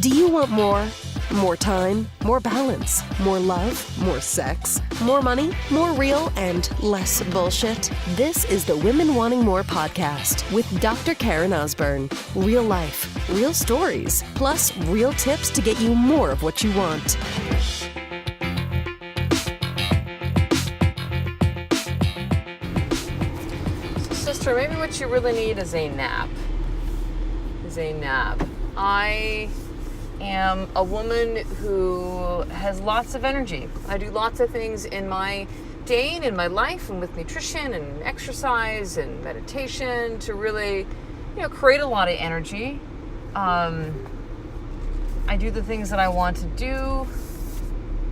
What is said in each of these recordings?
Do you want more? More time, more balance, more love, more sex, more money, more real, and less bullshit? This is the Women Wanting More podcast with Dr. Karen Osborne. Real life, real stories, plus real tips to get you more of what you want. Sister, maybe what you really need is a nap. I am a woman who has lots of energy. I do lots of things in my day and in my life and with nutrition and exercise and meditation to really, create a lot of energy. I do the things that I want to do.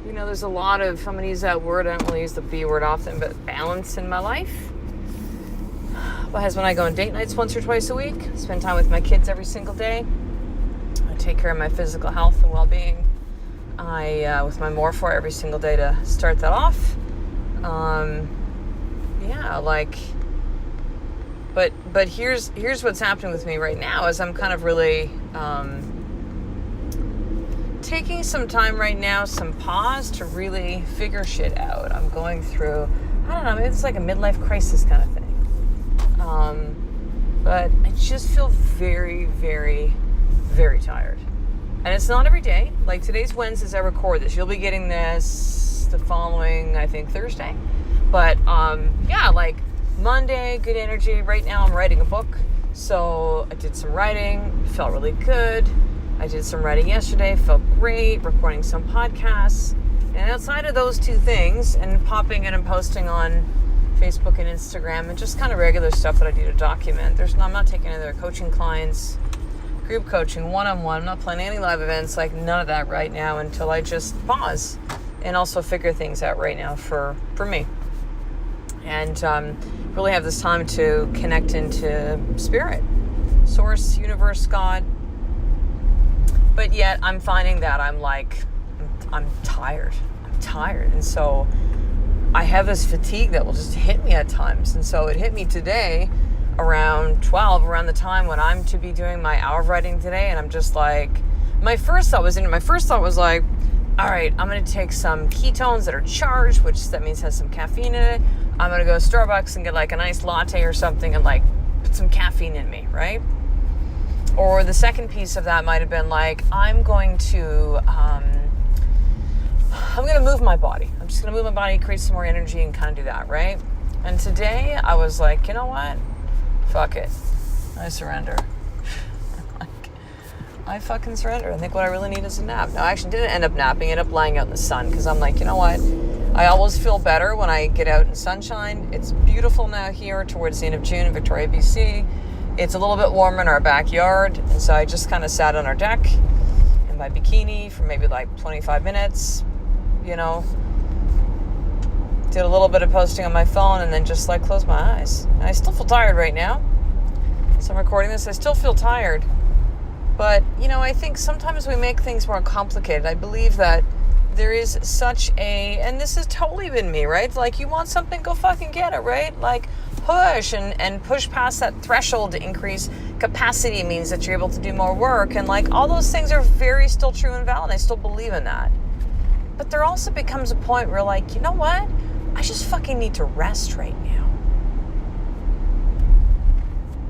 There's a lot of, I'm going to use that word, I don't really use the B word often, but balance in my life. My husband and I go on date nights once or twice a week, spend time with my kids every single day. I take care of my physical health and well-being. With my Morphor every single day to start that off. But here's what's happening with me right now is I'm kind of really taking some time right now, some pause to really figure shit out. I'm going through, I don't know, maybe it's like a midlife crisis kind of thing. But I just feel very, very, very tired. And it's not every day. Like today's Wednesday as I record this. You'll be getting this the following, I think, Thursday. But, like Monday, good energy. Right now I'm writing a book. So I did some writing, felt really good. I did some writing yesterday, felt great. Recording some podcasts. And outside of those two things, and popping in and posting on Facebook and Instagram, and just kind of regular stuff that I do to document. I'm not taking any other coaching clients, group coaching, one-on-one. I'm not planning any live events, like none of that right now until I just pause and also figure things out right now for me. And really have this time to connect into spirit, source, universe, God. But yet I'm finding that I'm tired. And so I have this fatigue that will just hit me at times. And so it hit me today around 12, around the time when I'm to be doing my hour of writing today. And I'm just like, my first thought was like, all right, I'm going to take some ketones that are charged, which that means has some caffeine in it. I'm going to go to Starbucks and get like a nice latte or something and like put some caffeine in me, right? Or the second piece of that might have been like, I'm going to move my body. I'm just going to move my body, create some more energy and kind of do that, right? And today I was like, you know what? Fuck it. I surrender. I fucking surrender. I think what I really need is a nap. No, I actually didn't end up napping. I ended up lying out in the sun because I'm like, you know what? I always feel better when I get out in sunshine. It's beautiful now here towards the end of June in Victoria, BC. It's a little bit warmer in our backyard. And so I just kind of sat on our deck in my bikini for maybe like 25 minutes. Did a little bit of posting on my phone and then just like closed my eyes. And I still feel tired right now. So I'm recording this. I still feel tired. But, I think sometimes we make things more complicated. I believe that there is such and this has totally been me, right? Like you want something, go fucking get it, right? Like push and push past that threshold to increase capacity means that you're able to do more work. And like all those things are very still true and valid. I still believe in that. But there also becomes a point where like, you know what? I just fucking need to rest right now.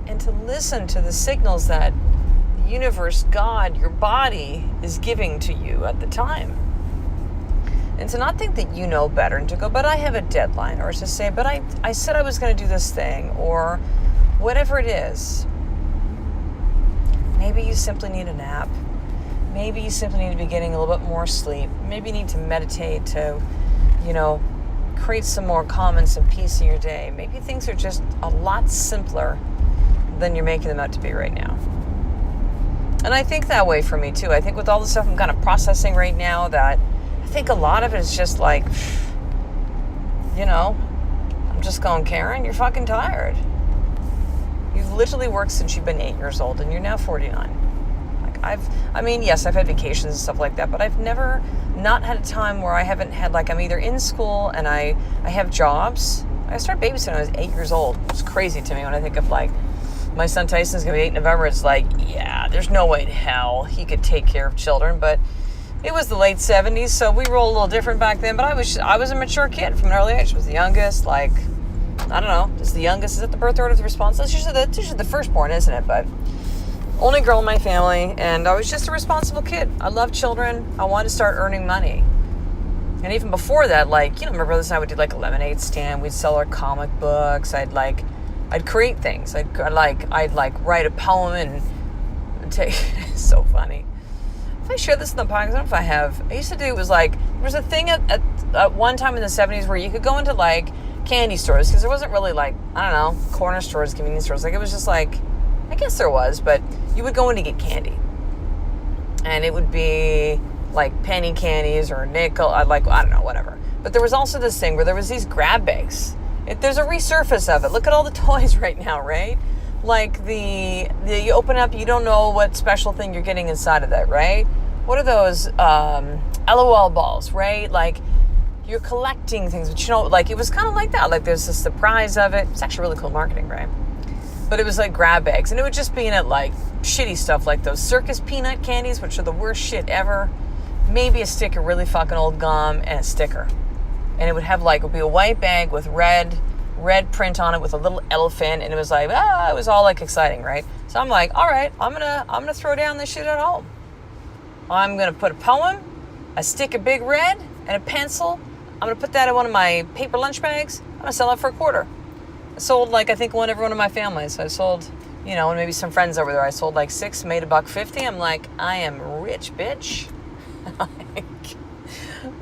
And to listen to the signals that the universe, God, your body is giving to you at the time. And to not think that you know better and to go, but I have a deadline, or to say, but I said I was going to do this thing, or whatever it is. Maybe you simply need a nap. Maybe you simply need to be getting a little bit more sleep. Maybe you need to meditate to, create some more calm and some peace in your day. Maybe things are just a lot simpler than you're making them out to be right now. And I think that way for me too. I think with all the stuff I'm kind of processing right now, that I think a lot of it is just like, I'm just going, Karen, you're fucking tired. You've literally worked since you've been 8 years old and you're now 49. Yes, I've had vacations and stuff like that, but I've never not had a time where I haven't had, like, I'm either in school and I have jobs. I started babysitting when I was 8 years old. It's crazy to me when I think of, like, my son Tyson's going to be 8 in November. It's like, yeah, there's no way in hell he could take care of children. But it was the late 70s, so we rolled a little different back then. But I was a mature kid from an early age. I was the youngest, like, I don't know, just the youngest. Is it the birth order of the response? It's usually the firstborn, isn't it? But only girl in my family, and I was just a responsible kid. I loved children. I wanted to start earning money. And even before that, like, you know, my brothers and I would do like a lemonade stand. We'd sell our comic books. I'd create things. I'd write a poem and take. It's so funny. If I share this in the podcast, I don't know if I have. I used to do, it was like, there was a thing at one time in the 70s where you could go into like candy stores, because there wasn't really like, I don't know, corner stores, convenience stores. Like, it was just like, I guess there was, but you would go in to get candy. And it would be like penny candies or nickel, I don't know, whatever. But there was also this thing where there was these grab bags. There's a resurface of it. Look at all the toys right now, right? Like the you open up, you don't know what special thing you're getting inside of that, right? What are those LOL balls, right? Like, you're collecting things, but you know, like, it was kind of like that. Like, there's the surprise of it. It's actually really cool marketing, right? But it was like grab bags, and it would just be in it like shitty stuff, like those circus peanut candies, which are the worst shit ever. Maybe a stick of really fucking old gum and a sticker, and it would have like, it would be a white bag with red print on it with a little elephant, and it was like, it was all like exciting, right? So I'm like, all right, I'm gonna throw down this shit at home. I'm gonna put a poem, a stick of Big Red, and a pencil. I'm gonna put that in one of my paper lunch bags. I'm gonna sell it for $0.25. I sold like, I think every one of my families. So I sold, you know, and maybe some friends over there. I sold like 6, made $1.50. I'm like, I am rich, bitch.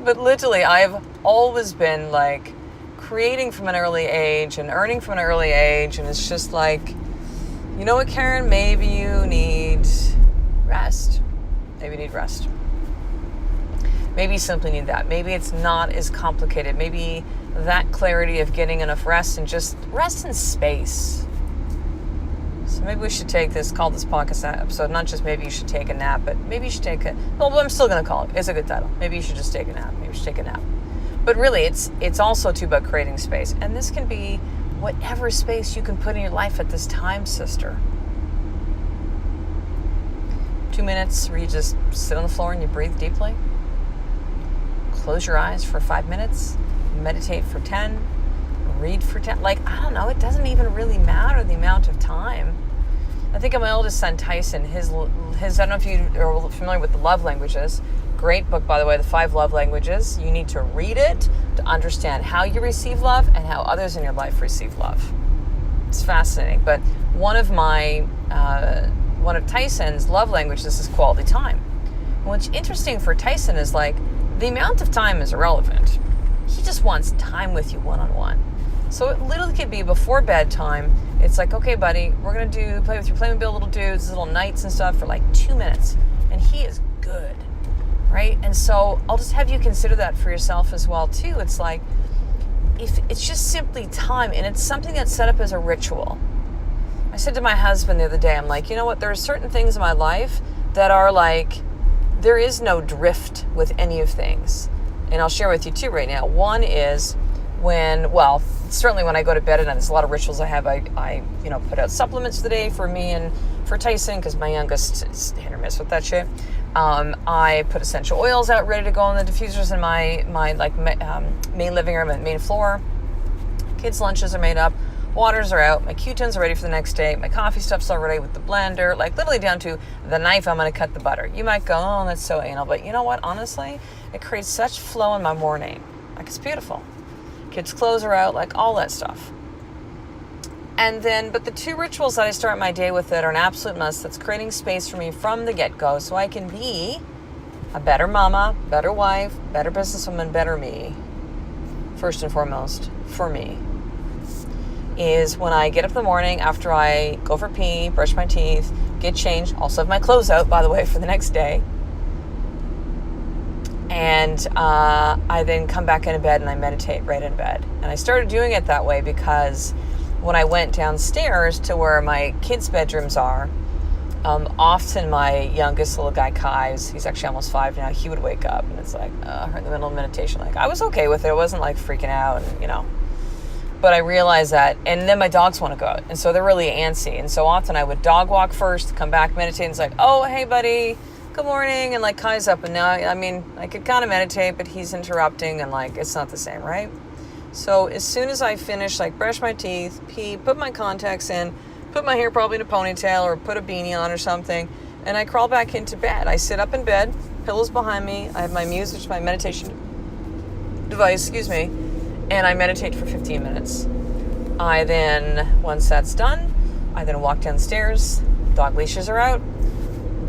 But literally, I've always been like creating from an early age and earning from an early age, and it's just like, you know what, Karen? Maybe you need rest. Maybe you need rest. Maybe you simply need that. Maybe it's not as complicated. Maybe that clarity of getting enough rest and just rest in space. So maybe we should call this podcast episode, not just maybe you should take a nap, but maybe you should I'm still going to call it. It's a good title. Maybe you should just take a nap. Maybe you should take a nap. But really, it's also too about creating space. And this can be whatever space you can put in your life at this time, sister. 2 minutes where you just sit on the floor and you breathe deeply. Close your eyes for 5 minutes. Meditate for 10. Read for 10. Like, I don't know. It doesn't even really matter the amount of time. I think of my oldest son, Tyson. His I don't know if you are familiar with the love languages. Great book, by the way, The 5 Love Languages. You need to read it to understand how you receive love and how others in your life receive love. It's fascinating. But one of Tyson's love languages is quality time. And what's interesting for Tyson is like, the amount of time is irrelevant. He just wants time with you one-on-one. So it literally could be before bedtime. It's like, okay, buddy, we're going to play with your Playmobil little dudes, little knights and stuff for like 2 minutes. And he is good, right? And so I'll just have you consider that for yourself as well, too. It's like, if it's just simply time, and it's something that's set up as a ritual. I said to my husband the other day, I'm like, you know what? There are certain things in my life that are like, there is no drift with any of things. And I'll share with you too right now. One is certainly when I go to bed, and there's a lot of rituals I have. I put out supplements for the day for me and for Tyson, because my youngest is hit or miss with that shit. I put essential oils out ready to go on the diffusers in my main living room and main floor. Kids' lunches are made up. Waters are out. My Q-tins are ready for the next day. My coffee stuff's all ready with the blender, like literally down to the knife I'm going to cut the butter. You might go, oh, that's so anal. But you know what? Honestly, it creates such flow in my morning. Like, it's beautiful. Kids' clothes are out, like all that stuff. And then, but the 2 rituals that I start my day with that are an absolute must, that's creating space for me from the get-go so I can be a better mama, better wife, better businesswoman, better me. First and foremost, for me, is when I get up in the morning after I go for pee, brush my teeth, get changed, also have my clothes out, by the way, for the next day. And I then come back into bed and I meditate right in bed. And I started doing it that way because when I went downstairs to where my kids' bedrooms are, often my youngest little guy, Kai, he's actually almost 5 now, he would wake up and it's like, in the middle of meditation. Like, I was okay with it. I wasn't like freaking out and, But I realized that, and then my dogs want to go out, and so they're really antsy. And so often I would dog walk first, come back, meditate, and it's like, oh, hey, buddy, good morning, and like Kai's up, and now, I mean, I could kind of meditate, but he's interrupting, and like, it's not the same, right? So as soon as I finish, like, brush my teeth, pee, put my contacts in, put my hair probably in a ponytail, or put a beanie on or something, and I crawl back into bed. I sit up in bed, pillows behind me, I have my Muse, which is my meditation device, and I meditate for 15 minutes. I then, once that's done, I then walk downstairs. Dog leashes are out.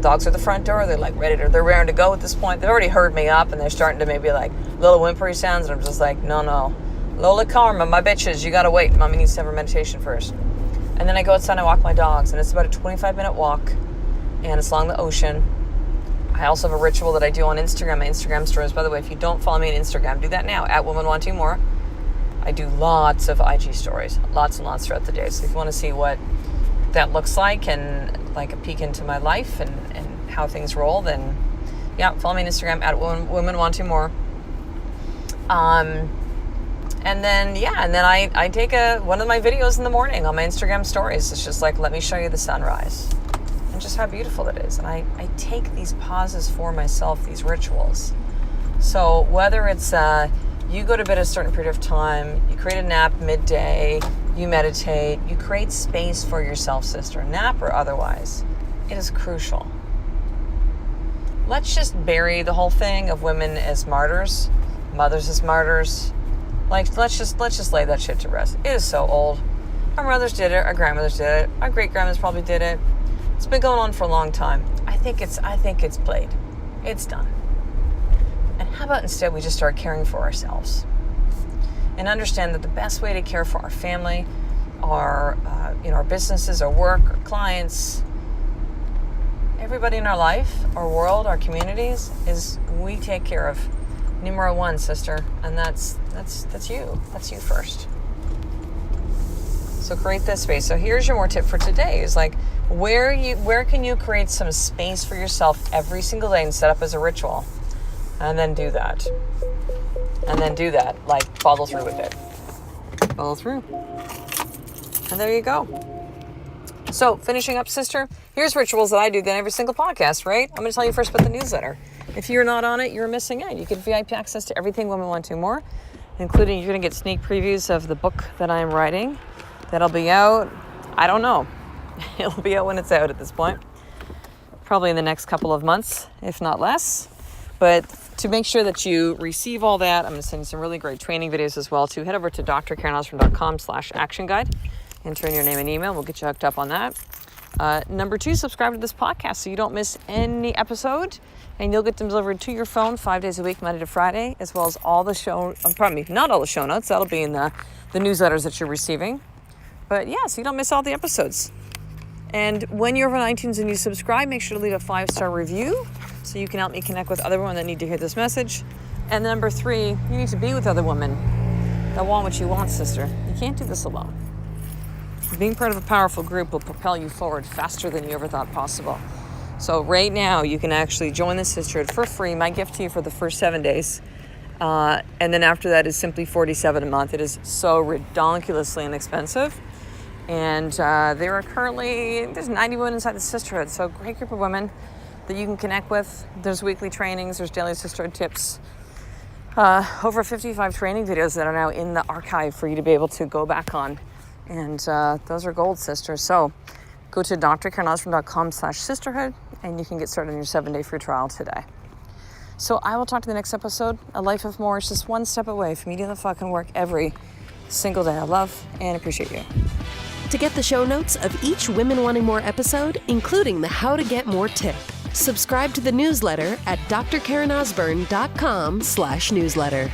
Dogs are at the front door. They're like they're raring to go at this point. They've already heard me up, and they're starting to maybe like little whimpery sounds, and I'm just like, no. Lola Karma, my bitches, you gotta wait. Mommy needs to have her meditation first. And then I go outside and I walk my dogs, and it's about a 25-minute walk, and it's along the ocean. I also have a ritual that I do on Instagram, my Instagram stories. By the way, if you don't follow me on Instagram, do that now, at Women Wanting More. I do lots of IG stories, lots and lots throughout the day. So if you want to see what that looks like and like a peek into my life and how things roll, then yeah, follow me on Instagram at Women Wanting More. And then I take one of my videos in the morning on my Instagram stories. It's just like, let me show you the sunrise and just how beautiful it is. And I take these pauses for myself, these rituals. So whether it's you go to bed at a certain period of time, you create a nap midday, you meditate, you create space for yourself, sister, nap or otherwise. It is crucial. Let's just bury the whole thing of women as martyrs, mothers as martyrs. Like, let's just lay that shit to rest. It is so old. Our mothers did it, our grandmothers did it, our great-grandmas probably did it. It's been going on for a long time. I think it's played. It's done. And how about instead we just start caring for ourselves and understand that the best way to care for our family, our businesses, our work, our clients, everybody in our life, our world, our communities, is we take care of numero one, sister, and that's you. That's you first. So create this space. So here's your more tip for today: is like where can you create some space for yourself every single day and set up as a ritual. And then do that. Like, follow through with it. Follow through. And there you go. So, finishing up, sister, here's rituals that I do then every single podcast, right? I'm going to tell you first about the newsletter. If you're not on it, you're missing out. You get VIP access to everything Women Wanting More, including you're going to get sneak previews of the book that I'm writing. That'll be out, I don't know. It'll be out when it's out at this point. Probably in the next couple of months, if not less. But to make sure that you receive all that, I'm going to send you some really great training videos as well, too. Head over to drkarenosborn.com/action guide. Enter in your name and email. We'll get you hooked up on that. Number 2, subscribe to this podcast so you don't miss any episode. And you'll get them delivered to your phone 5 days a week, Monday to Friday, as well as all the not all the show notes. That'll be in the newsletters that you're receiving. But yeah, so you don't miss all the episodes. And when you're over on iTunes and you subscribe, make sure to leave a 5-star review so you can help me connect with other women that need to hear this message. And number 3, you need to be with other women that want what you want, sister. You can't do this alone. Being part of a powerful group will propel you forward faster than you ever thought possible. So right now, you can actually join the sisterhood for free. My gift to you for the first 7 days. And then after that is simply $47 a month. It is so ridiculously inexpensive. And there's 90 women inside the sisterhood. So a great group of women that you can connect with. There's weekly trainings. There's daily sisterhood tips. Over 55 training videos that are now in the archive for you to be able to go back on. And those are gold, sister. So go to drkarenosborn.com/sisterhood and you can get started on your 7-day free trial today. So I will talk to you in the next episode. A life of more is just one step away from you doing the fucking work every single day. I love and appreciate you. To get the show notes of each Women Wanting More episode, including the How to Get More tip, subscribe to the newsletter at drkarenosborn.com/newsletter.